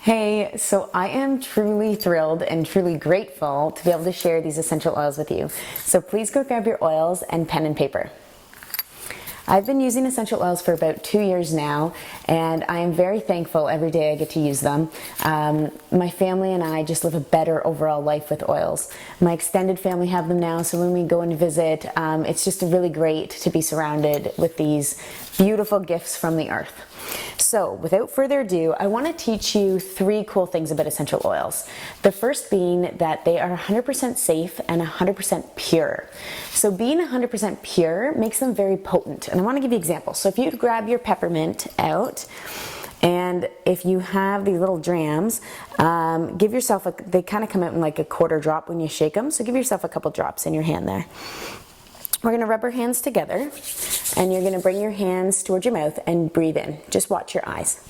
Hey, so I am truly thrilled and truly grateful to be able to share these essential oils with you. So please go grab your oils and pen and paper. I've been using essential oils for about 2 years now, and I am very thankful every day I get to use them. My family and I just live a better overall life with oils. My extended family have them now, so when we go and visit, it's just really great to be surrounded with these beautiful gifts from the earth. So without further ado, I want to teach you 3 cool things about essential oils. The first being that they are 100% safe and 100% pure. So being 100% pure makes them very potent. And I want to give you examples. So if you grab your peppermint out, and if you have these little drams, give yourself, they kind of come out in like a quarter drop when you shake them. So give yourself a couple drops in your hand there. We're going to rub our hands together, and you're going to bring your hands towards your mouth and breathe in. Just watch your eyes.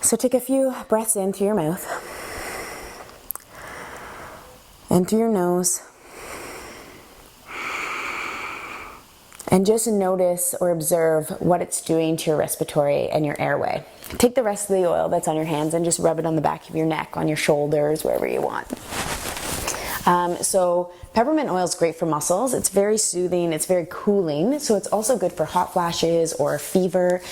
So take a few breaths in through your mouth and through your nose, and just notice or observe what it's doing to your respiratory and your airway. Take the rest of the oil that's on your hands and just rub it on the back of your neck, on your shoulders, wherever you want. So peppermint oil is great for muscles. It's very soothing, it's very cooling, so it's also good for hot flashes or fever.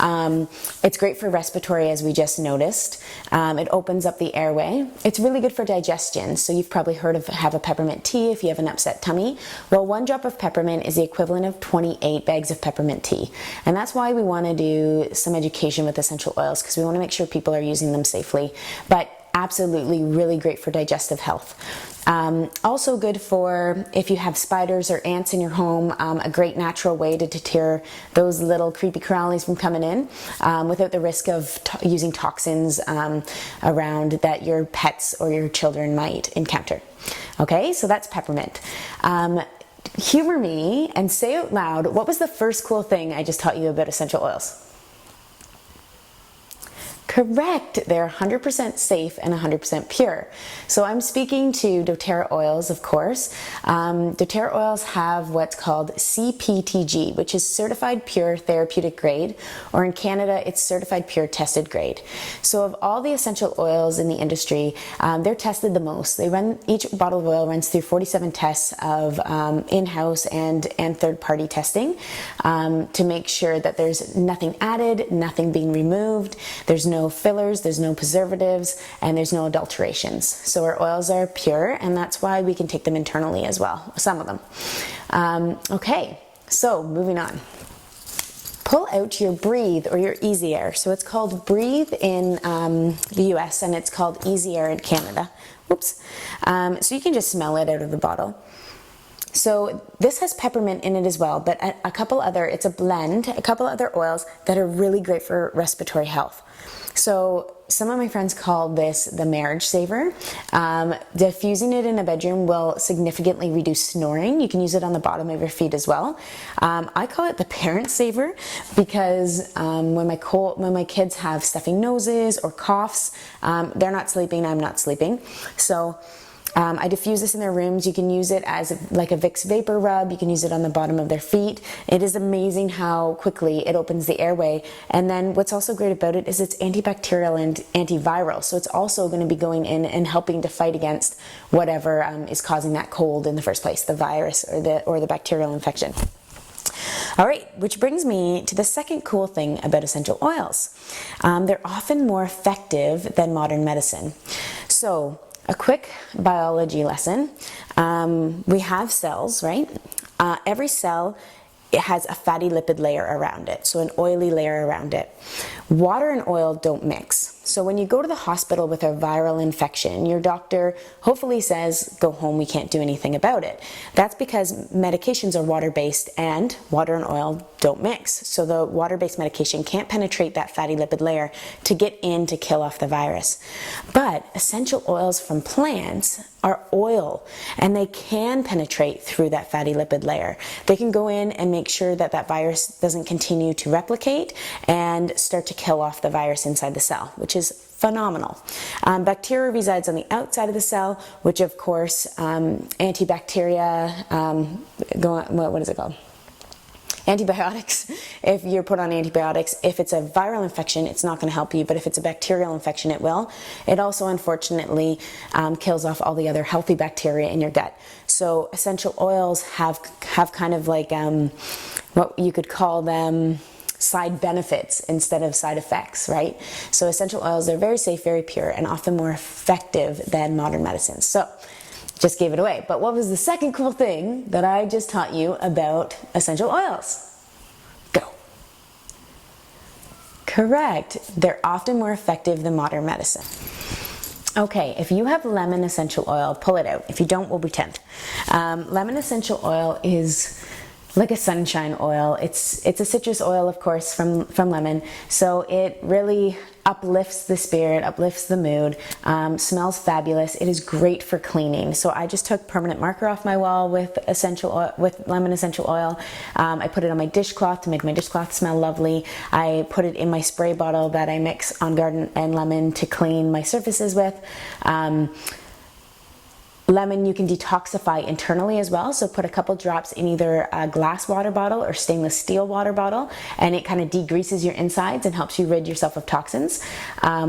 It's great for respiratory, as we just noticed. It opens up the airway. It's really good for digestion, so you've probably heard of have a peppermint tea if you have an upset tummy. Well, 1 drop of peppermint is the equivalent of 28 bags of peppermint tea, and that's why we want to do some education with essential oils, because we want to make sure people are using them safely, but absolutely really great for digestive health. Also good for if you have spiders or ants in your home, a great natural way to deter those little creepy crawlies from coming in without the risk of using toxins around that your pets or your children might encounter. Okay, so that's peppermint. Humor me and say out loud, what was the first cool thing I just taught you about essential oils? Correct, they're 100% safe and 100% pure. So I'm speaking to doTERRA oils, of course. doTERRA oils have what's called CPTG, which is Certified Pure Therapeutic Grade, or in Canada, it's Certified Pure Tested Grade. So of all the essential oils in the industry, they're tested the most. Each bottle of oil runs through 47 tests of in-house and third-party testing to make sure that there's nothing added, nothing being removed, there's no fillers, there's no preservatives, and there's no adulterations. So our oils are pure, and that's why we can take them internally as well, some of them. Okay, so moving on. Pull out your Breathe or your Easy Air. So it's called Breathe in the US, and it's called Easy Air in Canada. Whoops. So you can just smell it out of the bottle. So this has peppermint in it as well, but it's a blend, a couple other oils that are really great for respiratory health. So some of my friends call this the marriage saver. Diffusing it in a bedroom will significantly reduce snoring. You can use it on the bottom of your feet as well. I call it the parent saver because when my kids have stuffy noses or coughs, they're not sleeping, I'm not sleeping. So I diffuse this in their rooms. You can use it as like a Vicks vapor rub. You can use it on the bottom of their feet. It is amazing how quickly it opens the airway. And then what's also great about it is it's antibacterial and antiviral. So it's also going to be going in and helping to fight against whatever is causing that cold in the first place, the virus or the bacterial infection. All right, which brings me to the second cool thing about essential oils. They're often more effective than modern medicine. So a quick biology lesson. We have cells, right? Every cell, it has a fatty lipid layer around it, so an oily layer around it. Water and oil don't mix. So when you go to the hospital with a viral infection, your doctor hopefully says, go home, we can't do anything about it. That's because medications are water-based and water and oil don't mix. So the water-based medication can't penetrate that fatty lipid layer to get in to kill off the virus. But essential oils from plants are oil, and they can penetrate through that fatty lipid layer. They can go in and make sure that that virus doesn't continue to replicate and start to kill off the virus inside the cell, which is phenomenal. Bacteria resides on the outside of the cell, which of course, antibacteria, what is it called? antibiotics. If you're put on antibiotics, if it's a viral infection, it's not going to help you, but if it's a bacterial infection, it will. It also, unfortunately, kills off all the other healthy bacteria in your gut. So essential oils have kind of like what you could call them side benefits instead of side effects, right? So essential oils are very safe, very pure, and often more effective than modern medicines. So just gave it away. But what was the second cool thing that I just taught you about essential oils? Go. Correct. They're often more effective than modern medicine. Okay, if you have lemon essential oil, pull it out. If you don't, we'll pretend. Lemon essential oil is like a sunshine oil. It's a citrus oil, of course, from lemon. So it really uplifts the spirit, uplifts the mood, smells fabulous. It is great for cleaning. So I just took permanent marker off my wall with lemon essential oil. I put it on my dishcloth to make my dishcloth smell lovely. I put it in my spray bottle that I mix On Guard and lemon to clean my surfaces with. Lemon you can detoxify internally as well, so put a couple drops in either a glass water bottle or stainless steel water bottle, and it kind of degreases your insides and helps you rid yourself of toxins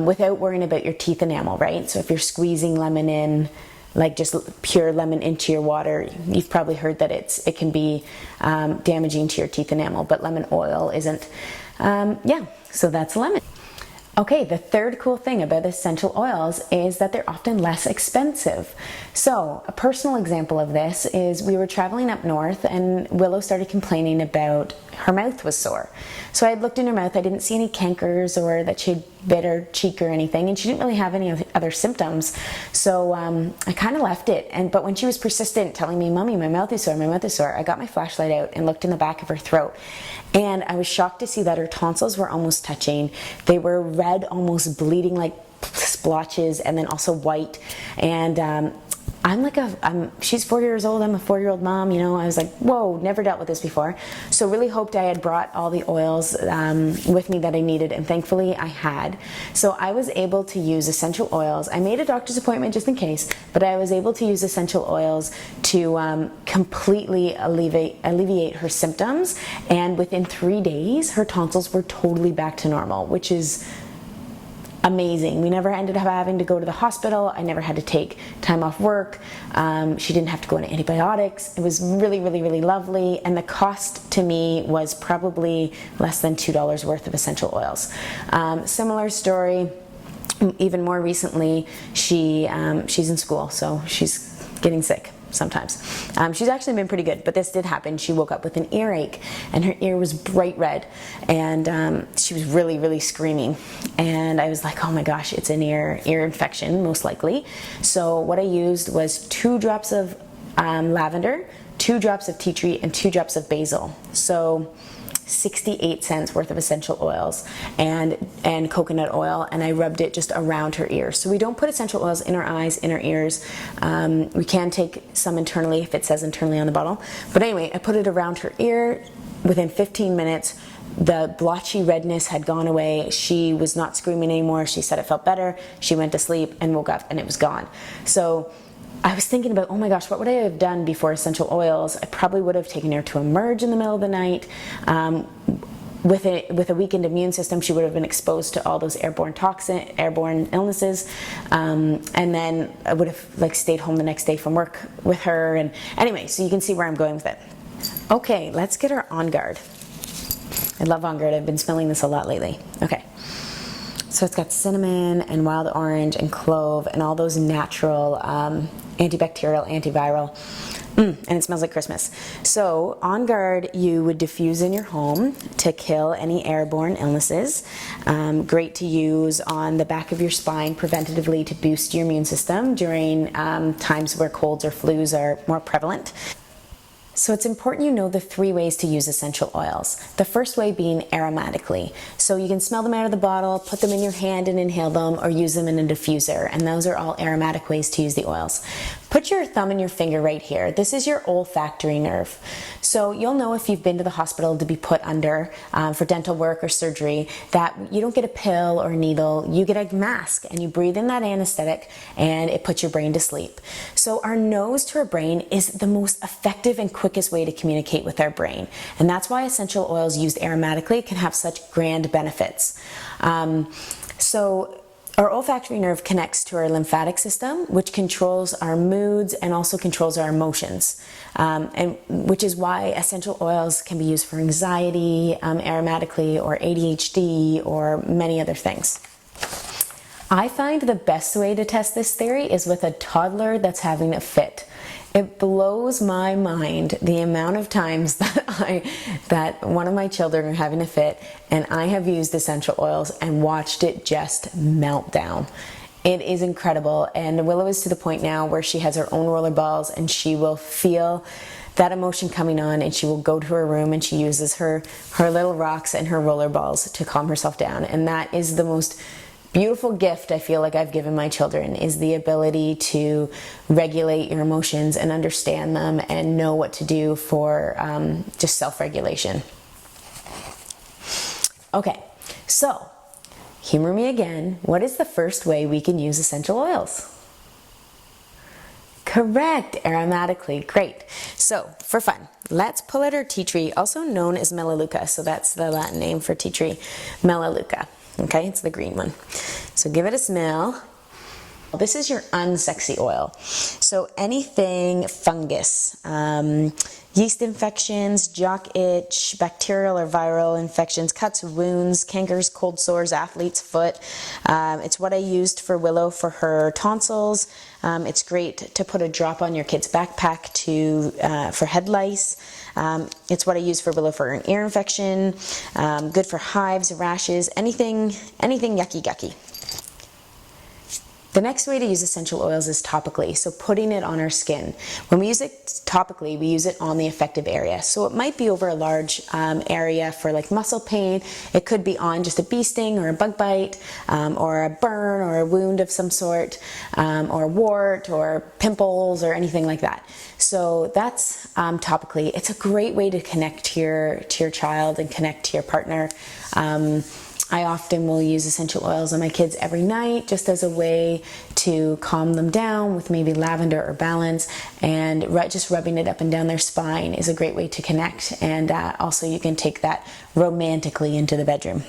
without worrying about your teeth enamel, right? So if you're squeezing lemon in, like just pure lemon into your water, you've probably heard that it can be damaging to your teeth enamel, but lemon oil isn't. Yeah, so that's lemon. Okay, the third cool thing about essential oils is that they're often less expensive. So a personal example of this is we were traveling up north and Willow started complaining about her mouth was sore. So I had looked in her mouth, I didn't see any cankers or that she had bit her cheek or anything, and she didn't really have any other symptoms. So I kind of left it, but when she was persistent telling me, "Mommy, my mouth is sore," I got my flashlight out and looked in the back of her throat. And I was shocked to see that her tonsils were almost touching. They were red, almost bleeding like splotches, and then also white. And she's 4 years old, I'm a 4-year-old mom, you know, I was like, whoa, never dealt with this before. So really hoped I had brought all the oils with me that I needed, and thankfully I had. So I was able to use essential oils. I made a doctor's appointment just in case, but I was able to use essential oils to completely alleviate her symptoms, and within 3 days, her tonsils were totally back to normal, which is amazing. We never ended up having to go to the hospital. I never had to take time off work. She didn't have to go on antibiotics. It was really, really, really lovely. And the cost to me was probably less than $2 worth of essential oils. Similar story, even more recently, she's in school, so she's getting sick sometimes. She's actually been pretty good, but this did happen. She woke up with an earache and her ear was bright red, and she was really, really screaming. And I was like, oh my gosh, it's an ear infection, most likely. So what I used was 2 drops of lavender, 2 drops of tea tree, and 2 drops of basil. So 68 cents worth of essential oils and coconut oil, and I rubbed it just around her ears. So we don't put essential oils in our eyes, in our ears. We can take some internally if it says internally on the bottle. But anyway, I put it around her ear. Within 15 minutes, the blotchy redness had gone away. She was not screaming anymore. She said it felt better. She went to sleep and woke up and it was gone. So I was thinking about, oh my gosh, what would I have done before essential oils? I probably would have taken her to emerge in the middle of the night. With a weakened immune system, she would have been exposed to all those airborne illnesses, and then I would have stayed home the next day from work with her. And anyway, so you can see where I'm going with it. Okay, let's get her On Guard. I love On Guard. I've been smelling this a lot lately. Okay. So it's got cinnamon and wild orange and clove and all those natural antibacterial, antiviral, and it smells like Christmas. So On Guard you would diffuse in your home to kill any airborne illnesses. Great to use on the back of your spine preventatively to boost your immune system during times where colds or flus are more prevalent. So it's important you know the 3 ways to use essential oils. The first way being aromatically. So you can smell them out of the bottle, put them in your hand and inhale them, or use them in a diffuser. And those are all aromatic ways to use the oils. Put your thumb and your finger right here. This is your olfactory nerve. So you'll know if you've been to the hospital to be put under for dental work or surgery that you don't get a pill or a needle, you get a mask and you breathe in that anesthetic and it puts your brain to sleep. So our nose to our brain is the most effective and quickest way to communicate with our brain. And that's why essential oils used aromatically can have such grand benefits. So our olfactory nerve connects to our lymphatic system, which controls our moods and also controls our emotions, and which is why essential oils can be used for anxiety aromatically, or ADHD, or many other things. I find the best way to test this theory is with a toddler that's having a fit. It blows my mind the amount of times that one of my children are having a fit and I have used essential oils and watched it just melt down. It is incredible, and Willow is to the point now where she has her own roller balls and she will feel that emotion coming on and she will go to her room and she uses her little rocks and her roller balls to calm herself down. And that is the most beautiful gift I feel like I've given my children, is the ability to regulate your emotions and understand them and know what to do for just self-regulation. Okay, so humor me again. What is the first way we can use essential oils? Correct, aromatically. Great. So for fun, let's pull out our tea tree, also known as melaleuca. So that's the Latin name for tea tree, melaleuca. Okay, it's the green one. So give it a smell. This is your unsexy oil. So anything fungus, yeast infections, jock itch, bacterial or viral infections, cuts, wounds, cankers, cold sores, athlete's foot. It's what I used for Willow for her tonsils. It's great to put a drop on your kid's backpack for head lice. It's what I use for Willow for an ear infection. Good for hives, rashes, anything yucky gucky. The next way to use essential oils is topically, so putting it on our skin. When we use it topically, we use it on the affected area. So it might be over a large area for like muscle pain. It could be on just a bee sting or a bug bite, or a burn or a wound of some sort, or a wart or pimples or anything like that. So that's topically. It's a great way to connect to your child and connect to your partner. I often will use essential oils on my kids every night just as a way to calm them down with maybe lavender or balance, and just rubbing it up and down their spine is a great way to connect, and also you can take that romantically into the bedroom.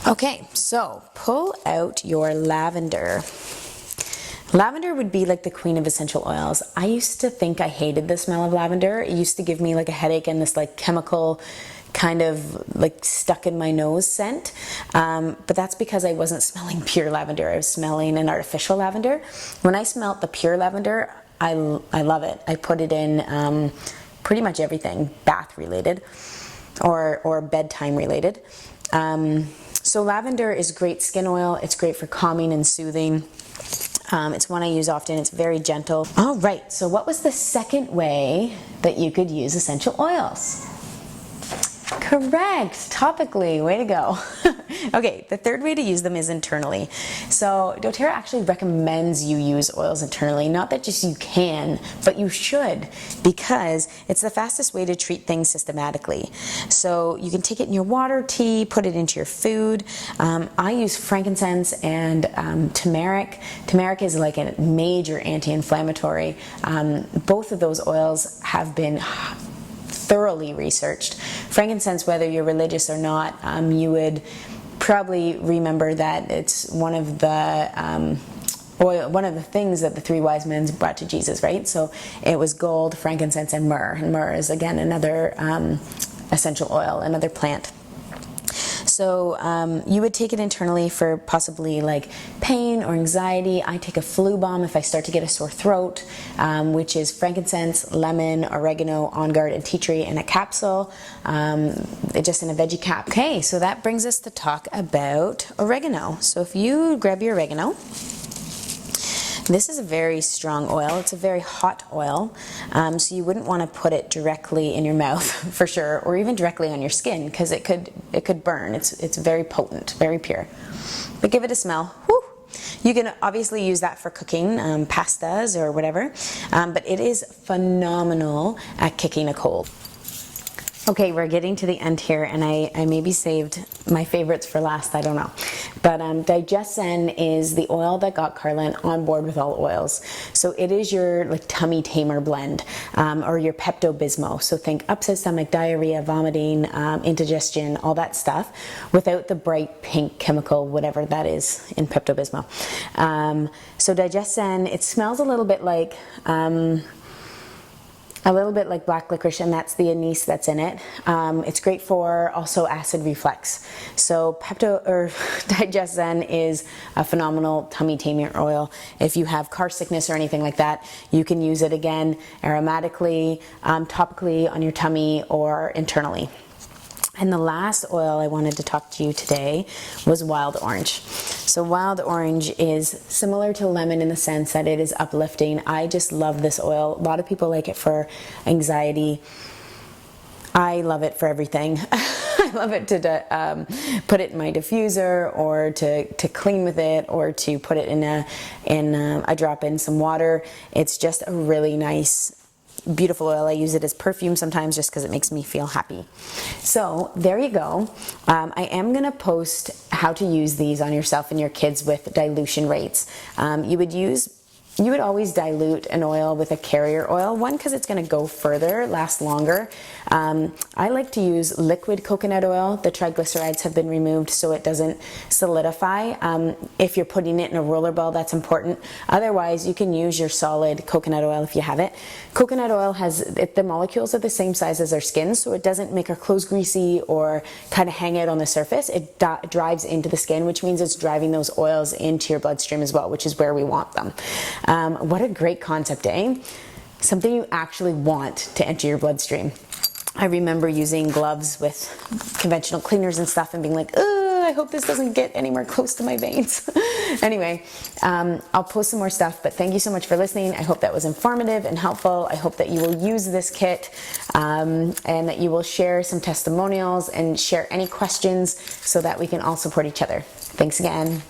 Okay, so pull out your lavender. Lavender would be like the queen of essential oils. I used to think I hated the smell of lavender. It used to give me like a headache and this like chemical kind of like stuck in my nose scent, but that's because I wasn't smelling pure lavender. I was smelling an artificial lavender. When I smelt the pure lavender, I love it. I put it in pretty much everything bath related or bedtime related. So lavender is great skin oil. It's great for calming and soothing. It's one I use often. It's very gentle. All right, so what was the second way that you could use essential oils? Correct, topically, way to go. Okay, the third way to use them is internally. So doTERRA actually recommends you use oils internally. Not that just you can, but you should, because it's the fastest way to treat things systematically. So you can take it in your water, tea, put it into your food. I use frankincense and turmeric. Turmeric is like a major anti-inflammatory. Both of those oils have been thoroughly researched. Frankincense, whether you're religious or not, you would probably remember that it's one of the one of the things that the three wise men brought to Jesus, right? So it was gold, frankincense, and myrrh. And myrrh is again another essential oil, another plant. So you would take it internally for possibly like pain or anxiety. I take a flu balm if I start to get a sore throat, which is frankincense, lemon, oregano, on guard, and tea tree in a capsule, just in a veggie cap. Okay, so that brings us to talk about oregano. So if you grab your oregano, this is a very strong oil. It's a very hot oil, so you wouldn't want to put it directly in your mouth for sure, or even directly on your skin, because it could burn. It's very potent, very pure. But give it a smell. Whew. You can obviously use that for cooking pastas or whatever, but it is phenomenal at kicking a cold. Okay, we're getting to the end here, and I maybe saved my favorites for last, I don't know. But DigestZen is the oil that got Carlin on board with all oils. So it is your like tummy tamer blend, or your Pepto-Bismol. So think upset stomach, diarrhea, vomiting, indigestion, all that stuff, without the bright pink chemical, whatever that is in Pepto-Bismol. So DigestZen, it smells a little bit like black licorice, and that's the anise that's in it. It's great for also acid reflux. So DigestZen is a phenomenal tummy tamer oil. If you have car sickness or anything like that, you can use it again aromatically, topically on your tummy or internally. And the last oil I wanted to talk to you today was wild orange. So wild orange is similar to lemon in the sense that it is uplifting. I just love this oil. A lot of people like it for anxiety. I love it for everything. I love it to put it in my diffuser, or to clean with it, or to put it in a drop in some water. It's just a really nice, beautiful oil. I use it as perfume sometimes just because it makes me feel happy. So there you go. I am going to post how to use these on yourself and your kids with dilution rates. You would always dilute an oil with a carrier oil, one, because it's going to go further, last longer. I like to use liquid coconut oil. The triglycerides have been removed so it doesn't solidify. If you're putting it in a roller ball, that's important. Otherwise, you can use your solid coconut oil if you have it. Coconut oil the molecules are the same size as our skin, so it doesn't make our clothes greasy or kind of hang out on the surface. It drives into the skin, which means it's driving those oils into your bloodstream as well, which is where we want them. What a great concept, eh? Something you actually want to enter your bloodstream. I remember using gloves with conventional cleaners and stuff and being like, I hope this doesn't get anywhere close to my veins. Anyway, I'll post some more stuff, but thank you so much for listening. I hope that was informative and helpful. I hope that you will use this kit, and that you will share some testimonials and share any questions so that we can all support each other. Thanks again.